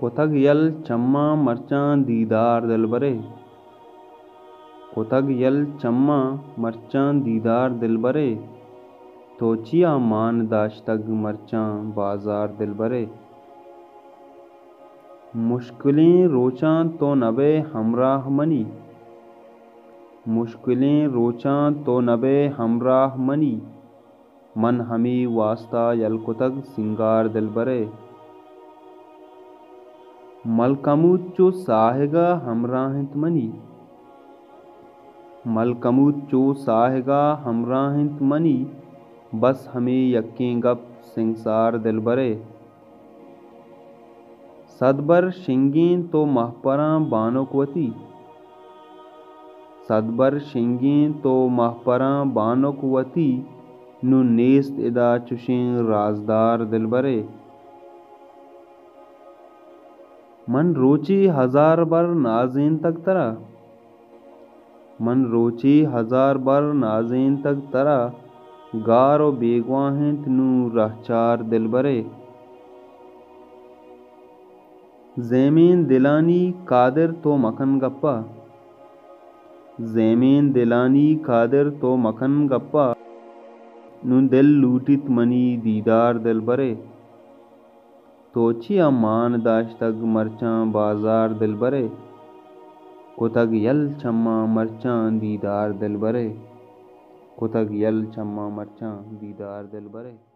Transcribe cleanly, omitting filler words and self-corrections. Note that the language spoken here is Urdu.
کتگ یل چماں مرچاں دیدار دلبرے، کتگ یل چماں مرچاں دیدار دلبرے، تو چیا مان داشتگ مرچاں بازار دلبرے۔ مشکلیں روچاں تو نبے ہمراہ منی، مشکلیں روچاں تو نبے ہمراہ منی، من ہمی واسطہ یل کتگ سنگار دلبرے۔ ملکموت چو ساہگہ ہمراہنت منی، ملکموت چو ساہگہ ہمراہنت منی، بس ہمیں یکیں گپ سنگسار دلبرے۔ صد بر شنگیں تو مہپراں بانک وتی، صد بر شنگیں تو مہپراں بانک وتی، نو نیست ادا چشیں رازدار دلبرے۔ من روچے ہزار بر نازیں تگ ترا، من روچے ہزار بر نازیں تگ ترا، گار و بیگواہنت نو رہ چار دلبرے۔ زیمین دلانی قادر تو مکن گپا، زیمین دلانی قادر تو مکن گپا، نو دل لوٹیت منی دیدار دلبرے، تو چیا مان داشتگ مرچاں بازار دلبرے۔ کتگ یل چماں مرچاں دیدار دلبرے، کتگ یل چماں مرچاں دیدار دلبرے۔